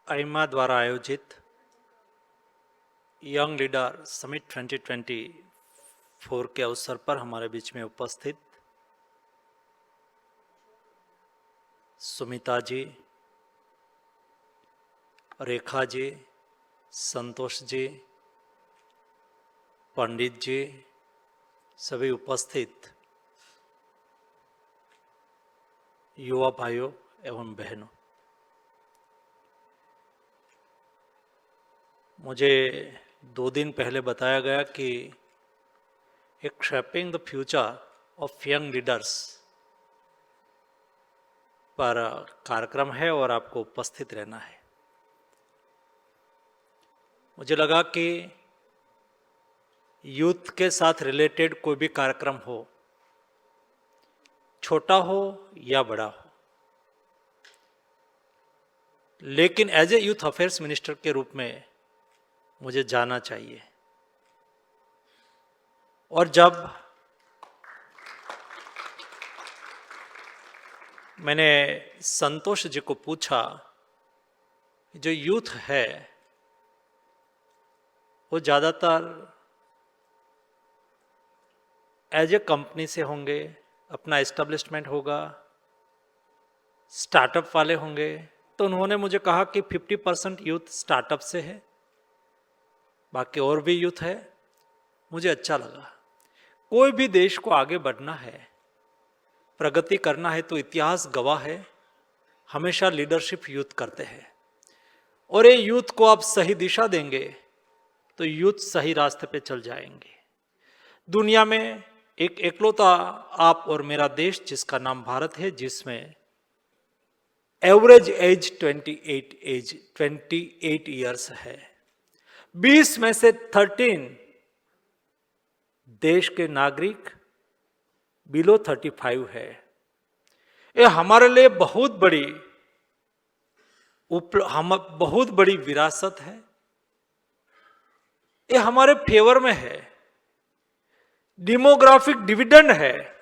आइमा द्वारा आयोजित young leader summit 2024 के अवसर पर हमारे बीच में उपस्थित सुमिता जी, रेखा जी, संतोष जी, पंडित जी, सभी उपस्थित युवा भाइयों एवं बहनों, मुझे 2 दिन पहले बताया गया कि एक shaping the future of young leaders पर कार्यक्रम है और आपको उपस्थित रहना है। मुझे लगा कि यूथ के साथ रिलेटेड कोई भी कार्यक्रम हो, छोटा हो या बड़ा हो, लेकिन as a youth affairs minister के रूप में मुझे जाना चाहिए। और जब मैंने संतोष जी को पूछा जो यूथ है वो ज़्यादातर एज ए कंपनी से होंगे, अपना एस्टेब्लिशमेंट होगा, स्टार्टअप वाले होंगे, तो उन्होंने मुझे कहा कि 50% यूथ स्टार्टअप से है, बाकी और भी यूथ है। मुझे अच्छा लगा। कोई भी देश को आगे बढ़ना है, प्रगति करना है, तो इतिहास गवाह है, हमेशा लीडरशिप यूथ करते हैं। और ये यूथ को आप सही दिशा देंगे तो यूथ सही रास्ते पे चल जाएंगे। दुनिया में एक एकलौता आप और मेरा देश जिसका नाम भारत है, जिसमें एवरेज एज 28 ईयर्स है। 20 में से 13 देश के नागरिक बिलो 35 है। ये हमारे लिए बहुत बड़ी विरासत है। ये हमारे फेवर में है, डेमोग्राफिक डिविडेंड है।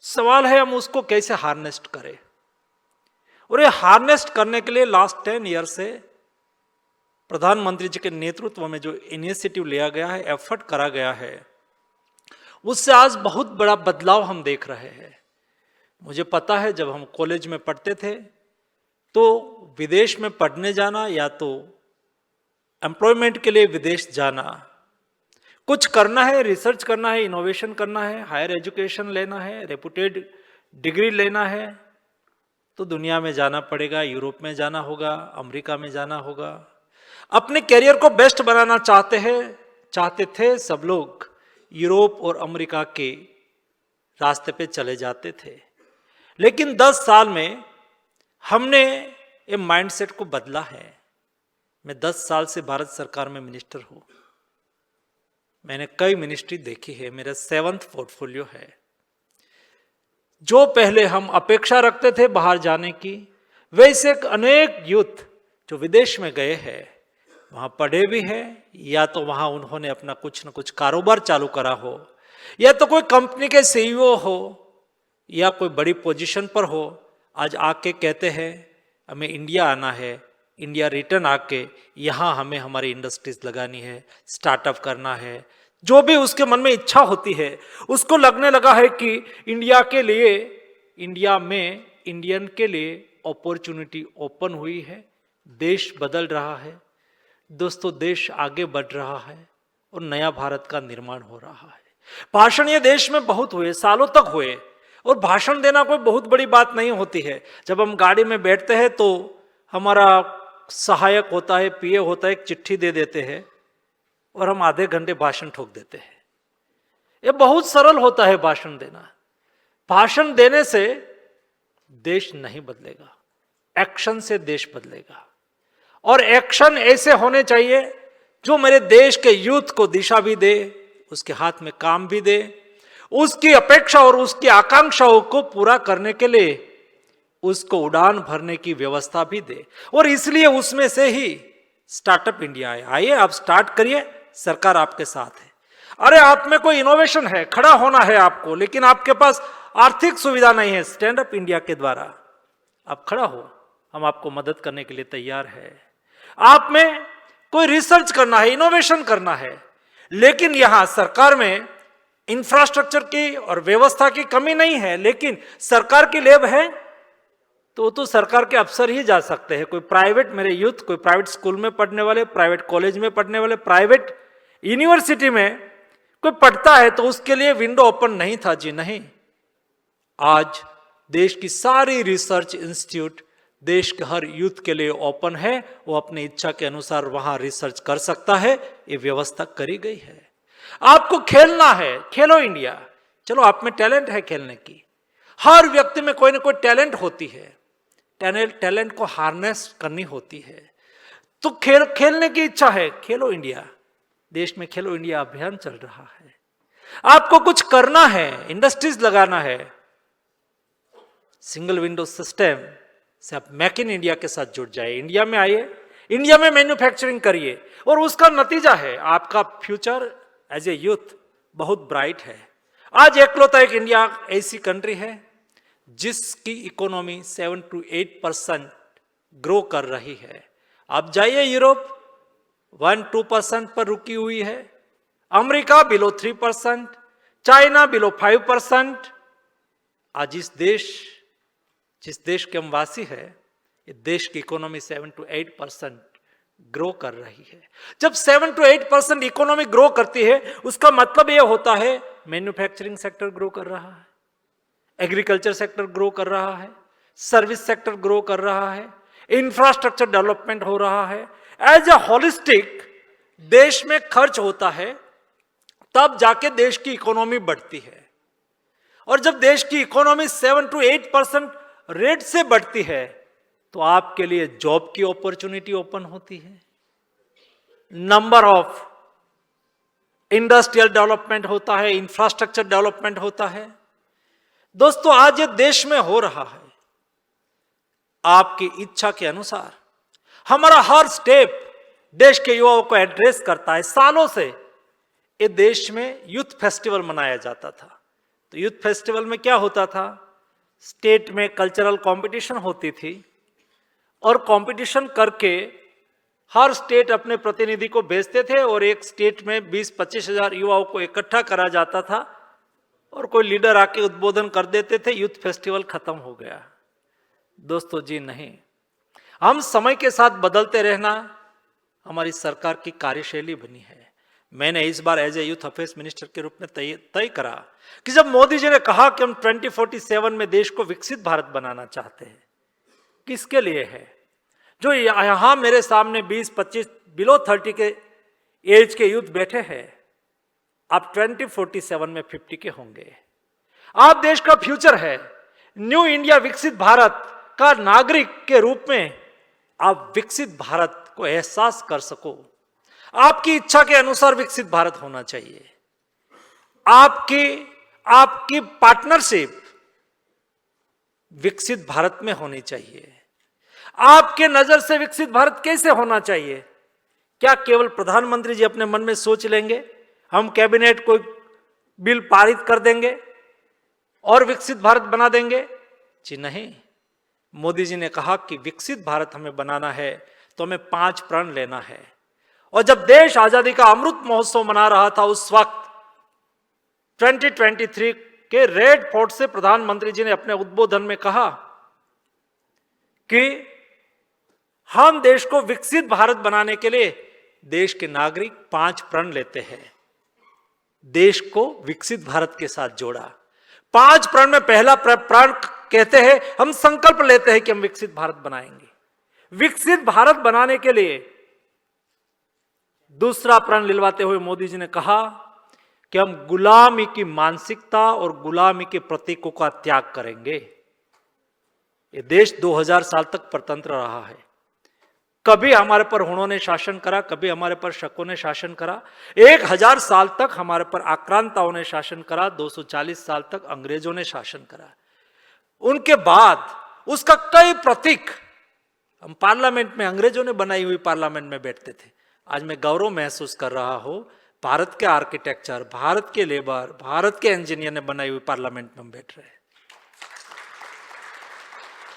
सवाल है हम उसको कैसे हार्नेस्ट करें। और ये हार्नेस्ट करने के लिए लास्ट 10 ईयर से प्रधानमंत्री जी के नेतृत्व में जो इनिशिएटिव लिया गया है, एफर्ट करा गया है, उससे आज बहुत बड़ा बदलाव हम देख रहे हैं। मुझे पता है जब हम कॉलेज में पढ़ते थे तो विदेश में पढ़ने जाना या तो एम्प्लॉयमेंट के लिए विदेश जाना, कुछ करना है, रिसर्च करना है, इनोवेशन करना है, हायर एजुकेशन लेना है, रेपुटेड डिग्री लेना है, तो दुनिया में जाना पड़ेगा, यूरोप में जाना होगा, अमेरिका में जाना होगा। अपने करियर को बेस्ट बनाना चाहते थे सब लोग, यूरोप और अमेरिका के रास्ते पे चले जाते थे। लेकिन 10 साल में हमने ये माइंडसेट को बदला है। मैं 10 साल से भारत सरकार में मिनिस्टर हूं। मैंने कई मिनिस्ट्री देखी है, मेरा 7th पोर्टफोलियो है। जो पहले हम अपेक्षा रखते थे बाहर जाने की, वैसे अनेक यूथ जो विदेश में गए हैं, वहां पढ़े भी हैं, या तो वहां उन्होंने अपना कुछ न कुछ कारोबार चालू करा हो, या तो कोई कंपनी के सीईओ हो, या कोई बड़ी पोजीशन पर हो। आज आके कहते हैं हमें इंडिया आना है, इंडिया रिटर्न आके यहाँ हमें हमारी इंडस्ट्रीज लगानी है, स्टार्टअप करना है। जो भी उसके मन में इच्छा होती है, उसको लगने लगा है कि इंडिया के लिए, इंडिया में इंडियन के लिए अपॉर्चुनिटी ओपन हुई है, देश बदल रहा है। दोस्तों, देश आगे बढ़ रहा है और नया भारत का निर्माण हो रहा है। भाषण ये देश में बहुत हुए, सालों तक हुए, और भाषण देना कोई बहुत बड़ी बात नहीं होती है। जब हम गाड़ी में बैठते हैं तो हमारा सहायक होता है, पीए होता है, एक चिट्ठी दे देते हैं और हम आधे घंटे भाषण ठोक देते हैं। ये बहुत सरल होता है भाषण देना। भाषण देने से देश नहीं बदलेगा, एक्शन से देश बदलेगा। और एक्शन ऐसे होने चाहिए जो मेरे देश के यूथ को दिशा भी दे, उसके हाथ में काम भी दे, उसकी अपेक्षा और उसकी आकांक्षाओं को पूरा करने के लिए उसको उड़ान भरने की व्यवस्था भी दे। और इसलिए उसमें से ही स्टार्टअप इंडिया है। आइए आप स्टार्ट करिए, सरकार आपके साथ है। अरे आप में कोई इनोवेशन है, खड़ा होना है आपको, लेकिन आपके पास आर्थिक सुविधा नहीं है, स्टैंड अप इंडिया के द्वारा आप खड़ा हो, हम आपको मदद करने के लिए तैयार है। आप में कोई रिसर्च करना है, इनोवेशन करना है, लेकिन यहां सरकार में इंफ्रास्ट्रक्चर की और व्यवस्था की कमी नहीं है, लेकिन सरकार की लैब है तो सरकार के अफसर ही जा सकते हैं। कोई प्राइवेट, मेरे यूथ कोई प्राइवेट स्कूल में पढ़ने वाले, प्राइवेट कॉलेज में पढ़ने वाले, प्राइवेट यूनिवर्सिटी में कोई पढ़ता है तो उसके लिए विंडो ओपन नहीं था जी, नहीं। आज देश की सारी रिसर्च इंस्टीट्यूट देश के हर यूथ के लिए ओपन है, वो अपनी इच्छा के अनुसार वहां रिसर्च कर सकता है, ये व्यवस्था करी गई है। आपको खेलना है, खेलो इंडिया। चलो आप में टैलेंट है खेलने की, हर व्यक्ति में कोई ना कोई टैलेंट होती है, टैलेंट को हार्नेस करनी होती है। तो खेलने की इच्छा है, खेलो इंडिया। देश में खेलो इंडिया अभियान चल रहा है। आपको कुछ करना है, इंडस्ट्रीज लगाना है, सिंगल विंडो सिस्टम से आप मेक इन इंडिया के साथ जुड़ जाए, इंडिया में आइए, इंडिया में मैन्युफैक्चरिंग करिए, और उसका नतीजा है आपका फ्यूचर एज ए यूथ बहुत ब्राइट है। आज एकलौता एक इंडिया ऐसी कंट्री है जिसकी इकोनॉमी 7 to 8% ग्रो कर रही है। आप जाइए यूरोप 1-2% पर रुकी हुई है, अमेरिका बिलो 3%, चाइना बिलो 5%। आज जिस देश के हम वासी है, ये देश की इकोनॉमी 7 to 8% ग्रो कर रही है। जब 7 to 8% इकोनॉमी ग्रो करती है, उसका मतलब यह होता है मैन्युफैक्चरिंग सेक्टर ग्रो कर रहा है, एग्रीकल्चर सेक्टर ग्रो कर रहा है, सर्विस सेक्टर ग्रो कर रहा है, इंफ्रास्ट्रक्चर डेवलपमेंट हो रहा है। एज ए होलिस्टिक देश में खर्च होता है, तब जाके देश की इकोनॉमी बढ़ती है। और जब देश की इकोनॉमी 7 to 8% रेट से बढ़ती है, तो आपके लिए जॉब की अपॉर्चुनिटी ओपन होती है, नंबर ऑफ इंडस्ट्रियल डेवलपमेंट होता है, इंफ्रास्ट्रक्चर डेवलपमेंट होता है। दोस्तों, आज ये देश में हो रहा है आपकी इच्छा के अनुसार। हमारा हर स्टेप देश के युवाओं को एड्रेस करता है। सालों से ये देश में यूथ फेस्टिवल मनाया जाता था। तो यूथ फेस्टिवल में क्या होता था, स्टेट में कल्चरल कंपटीशन होती थी, और कंपटीशन करके हर स्टेट अपने प्रतिनिधि को भेजते थे, और एक स्टेट में 20-25 हजार युवाओं को इकट्ठा करा जाता था, और कोई लीडर आके उद्बोधन कर देते थे, यूथ फेस्टिवल खत्म हो गया। दोस्तों जी नहीं, हम समय के साथ बदलते रहना हमारी सरकार की कार्यशैली बनी है। मैंने इस बार as a youth affairs minister के रूप में तय करा कि जब मोदी जी ने कहा कि हम 2047 में देश को विकसित भारत बनाना चाहते हैं, किसके लिए है? जो यहां मेरे सामने 20-25 बिलो 30 के एज के यूथ बैठे हैं, आप 2047 में 50 के होंगे। आप देश का फ्यूचर है। न्यू इंडिया, विकसित भारत का नागरिक के रूप में आप विकसित भारत को एहसास कर सको। आपकी इच्छा के अनुसार विकसित भारत होना चाहिए। आपकी पार्टनरशिप विकसित भारत में होनी चाहिए। आपके नजर से विकसित भारत कैसे होना चाहिए? क्या केवल प्रधानमंत्री जी अपने मन में सोच लेंगे, हम कैबिनेट को बिल पारित कर देंगे और विकसित भारत बना देंगे? जी नहीं। मोदी जी ने कहा कि विकसित भारत हमें बनाना है तो हमें 5 प्रण लेना है। और जब देश आजादी का अमृत महोत्सव मना रहा था, उस वक्त 2023 के रेड फोर्ट से प्रधानमंत्री जी ने अपने उद्बोधन में कहा कि हम देश को विकसित भारत बनाने के लिए देश के नागरिक 5 प्रण लेते हैं। देश को विकसित भारत के साथ जोड़ा। 5 प्रण में पहला प्रण कहते हैं, हम संकल्प लेते हैं कि हम विकसित भारत बनाएंगे। विकसित भारत बनाने के लिए दूसरा प्रण लिलवाते हुए मोदी जी ने कहा कि हम गुलामी की मानसिकता और गुलामी के प्रतीकों का त्याग करेंगे। ये देश 2000 साल तक परतंत्र रहा है। कभी हमारे पर हुणों ने शासन करा, कभी हमारे पर शकों ने शासन करा। 1000 साल तक हमारे पर आक्रांताओं ने शासन करा, 240 साल तक अंग्रेजों ने शासन करा। उनके बाद उसका कई प्रतीक हम पार्लियामेंट में, अंग्रेजों ने बनाई हुई पार्लियामेंट में बैठते थे। आज मैं गौरव महसूस कर रहा हूं, भारत के आर्किटेक्चर, भारत के लेबर, भारत के इंजीनियर ने बनाई हुई पार्लियामेंट में हम बैठ रहे हैं।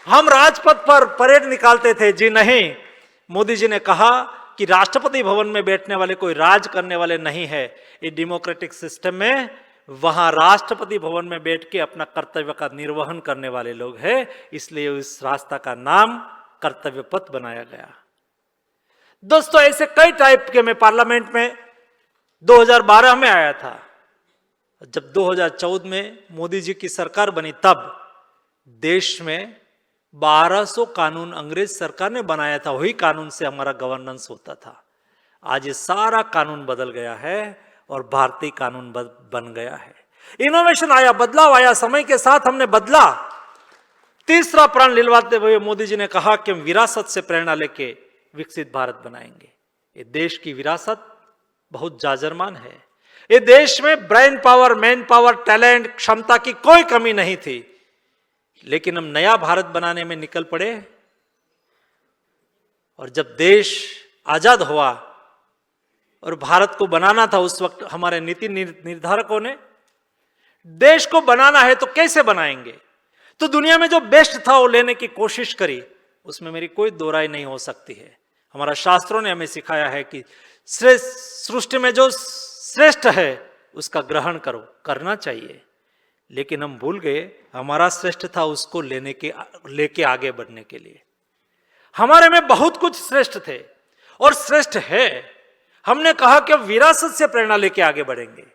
हम राजपथ पर परेड निकालते थे, जी नहीं, मोदी जी ने कहा कि राष्ट्रपति भवन में बैठने वाले कोई राज करने वाले नहीं है, ये डेमोक्रेटिक सिस्टम में वहां राष्ट्रपति भवन में बैठ के अपना कर्तव्य का निर्वहन करने वाले लोग हैं, इसलिए इस रास्ता का नाम कर्तव्य पथ बनाया गया। दोस्तों, ऐसे कई टाइप के मैं पार्लियामेंट में 2012 में आया था। जब 2014 में मोदी जी की सरकार बनी तब देश में 1200 कानून अंग्रेज सरकार ने बनाया था, वही कानून से हमारा गवर्नेंस होता था। आज ये सारा कानून बदल गया है और भारतीय कानून बन गया है। इनोवेशन आया, बदलाव आया, समय के साथ हमने बदला। तीसरा प्रण लिलवाते हुए मोदी जी ने कहा कि हम विरासत से प्रेरणा लेके विकसित भारत बनाएंगे। ये देश की विरासत बहुत जाजरमान है। ये देश में brain power, man power, talent, क्षमता की कोई कमी नहीं थी, लेकिन हम नया भारत बनाने में निकल पड़े। और जब देश आजाद हुआ और भारत को बनाना था, उस वक्त हमारे नीति निर्धारकों ने देश को बनाना है तो कैसे बनाएंगे, तो दुनिया में जो बेस्ट था वो लेने की कोशिश करी। उसमें मेरी कोई दो राय नहीं हो सकती है। हमारा शास्त्रों ने हमें सिखाया है कि सृष्टि में जो श्रेष्ठ है उसका ग्रहण करो, करना चाहिए। लेकिन हम भूल गए हमारा श्रेष्ठ था उसको लेके आगे बढ़ने के लिए। हमारे में बहुत कुछ श्रेष्ठ थे और श्रेष्ठ है। हमने कहा कि विरासत से प्रेरणा लेके आगे बढ़ेंगे।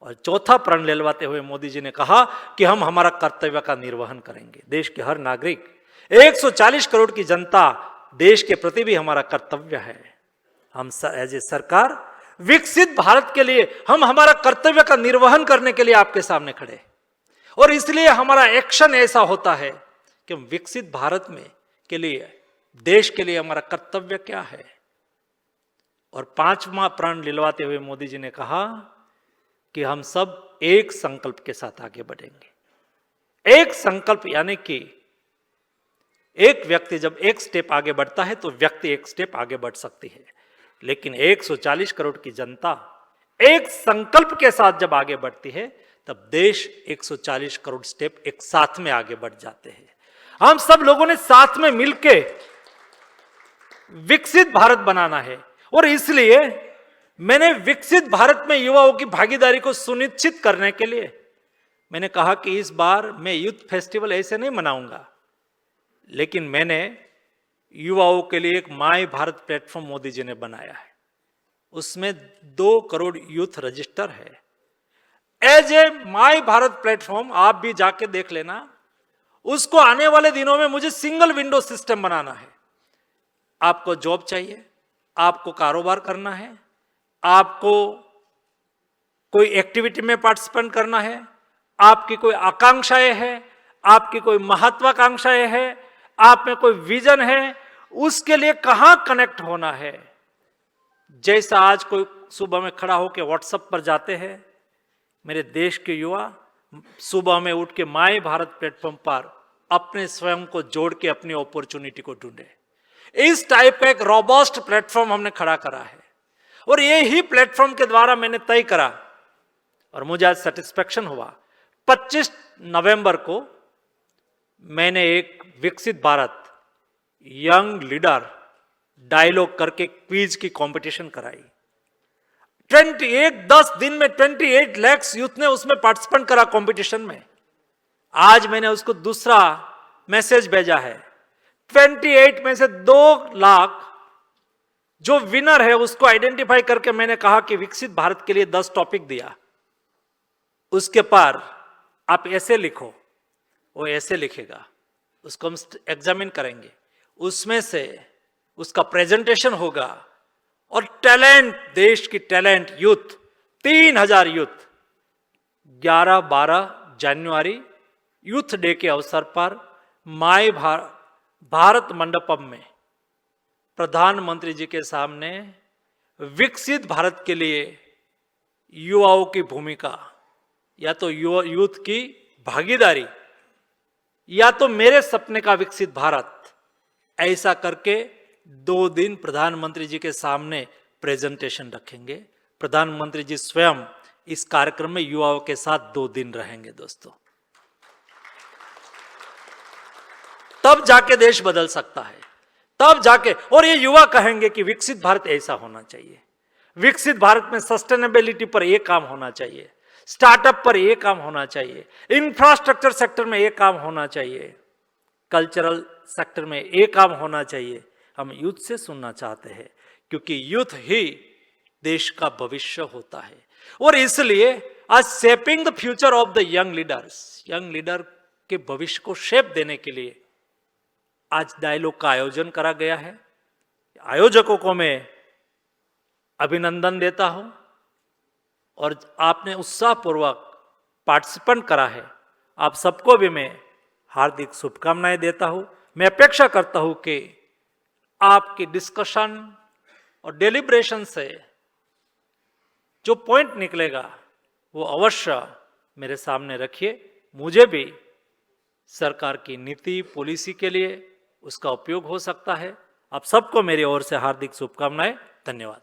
और चौथा प्रण लेलवाते हुए मोदी जी ने कहा कि हम हमारा कर्तव्य का निर्वहन करेंगे। देश के हर नागरिक, 140 करोड़ की जनता, देश के प्रति भी हमारा कर्तव्य है। हम एज ए सरकार विकसित भारत के लिए हम हमारा कर्तव्य का निर्वहन करने के लिए आपके सामने खड़े, और इसलिए हमारा एक्शन ऐसा होता है कि हम विकसित भारत में के लिए, देश के लिए हमारा कर्तव्य क्या है। और पांचवा प्रण लिलवाते हुए मोदी जी ने कहा कि हम सब एक संकल्प के साथ आगे बढ़ेंगे। एक संकल्प यानी कि एक व्यक्ति जब एक स्टेप आगे बढ़ता है तो व्यक्ति एक स्टेप आगे बढ़ सकती है, लेकिन 140 करोड़ की जनता एक संकल्प के साथ जब आगे बढ़ती है तब देश 140 करोड़ स्टेप एक साथ में आगे बढ़ जाते हैं। हम सब लोगों ने साथ में मिलके विकसित भारत बनाना है, और इसलिए मैंने विकसित भारत में युवाओं की भागीदारी को सुनिश्चित करने के लिए मैंने कहा कि इस बार मैं यूथ फेस्टिवल ऐसे नहीं मनाऊंगा, लेकिन मैंने युवाओं के लिए एक माय भारत प्लेटफॉर्म मोदी जी ने बनाया है। उसमें 2 करोड़ यूथ रजिस्टर है। As a my Bharat platform आप भी जाके देख लेना। उसको आने वाले दिनों में मुझे सिंगल विंडो सिस्टम बनाना है। आपको जॉब चाहिए, आपको कारोबार करना है, आपको कोई एक्टिविटी में पार्टिसिपेट करना है, आपकी कोई आकांक्षाएं हैं, आपकी कोई महत्वाकांक्षाएं हैं, आप में कोई विजन है, उसके लिए कहां कनेक्ट होना है। जैसा आज कोई सुबह में खड़ा होकर व्हाट्सएप पर जाते हैं, मेरे देश के युवा सुबह में उठ के माय भारत प्लेटफॉर्म पर अपने स्वयं को जोड़ के अपनी अपॉर्चुनिटी को ढूंढे। इस टाइप का एक रोबस्ट प्लेटफॉर्म हमने खड़ा करा है, और ये ही प्लेटफॉर्म के द्वारा मैंने तय करा, और मुझे आज सेटिस्फेक्शन हुआ। 25 नवंबर को मैंने एक विकसित भारत यंग लीडर डायलॉग करके क्विज की कंपटीशन कराई। 10 दिन में 28 लाख यूथ ने उसमें पार्टिसिपेट करा कंपटीशन में। आज मैंने उसको दूसरा मैसेज भेजा है। 28 में से 2 लाख जो विनर है उसको आइडेंटिफाई करके मैंने कहा कि विकसित भारत के लिए 10 टॉपिक दिया। उसके पर आप ऐसे लिखो, वो ऐसे लिखेगा, उसको हम एग्जामिन करेंगे, उसमें से उसका प्रेजेंटेशन होगा, और टैलेंट, देश की टैलेंट यूथ 3000 यूथ 11-12 जनवरी यूथ डे के अवसर पर माय भारत मंडपम में प्रधानमंत्री जी के सामने विकसित भारत के लिए युवाओं की भूमिका, या तो यूथ की भागीदारी, या तो मेरे सपने का विकसित भारत, ऐसा करके 2 दिन प्रधानमंत्री जी के सामने प्रेजेंटेशन रखेंगे। प्रधानमंत्री जी स्वयं इस कार्यक्रम में युवाओं के साथ 2 दिन रहेंगे। दोस्तों, तब जाके देश बदल सकता है, तब जाके, और ये युवा कहेंगे कि विकसित भारत ऐसा होना चाहिए, विकसित भारत में सस्टेनेबिलिटी पर यह काम होना चाहिए, स्टार्टअप पर यह काम होना चाहिए, इंफ्रास्ट्रक्चर सेक्टर में यह काम होना चाहिए, कल्चरल सेक्टर में यह काम होना चाहिए। हम यूथ से सुनना चाहते हैं, क्योंकि यूथ ही देश का भविष्य होता है। और इसलिए आज shaping the future of the young leaders, young leader के भविष्य को शेप देने के लिए आज डायलॉग का आयोजन करा गया है। आयोजकों को मैं अभिनंदन देता हूं, और आपने उत्साहपूर्वक पार्टिसिपेंट करा है, आप सबको भी मैं हार्दिक शुभकामनाएं देता हूं। मैं अपेक्षा करता हूं कि आपकी डिस्कशन और डेलिब्रेशन से जो पॉइंट निकलेगा वो अवश्य मेरे सामने रखिए। मुझे भी सरकार की नीति पॉलिसी के लिए उसका उपयोग हो सकता है। आप सबको मेरी ओर से हार्दिक शुभकामनाएं। धन्यवाद।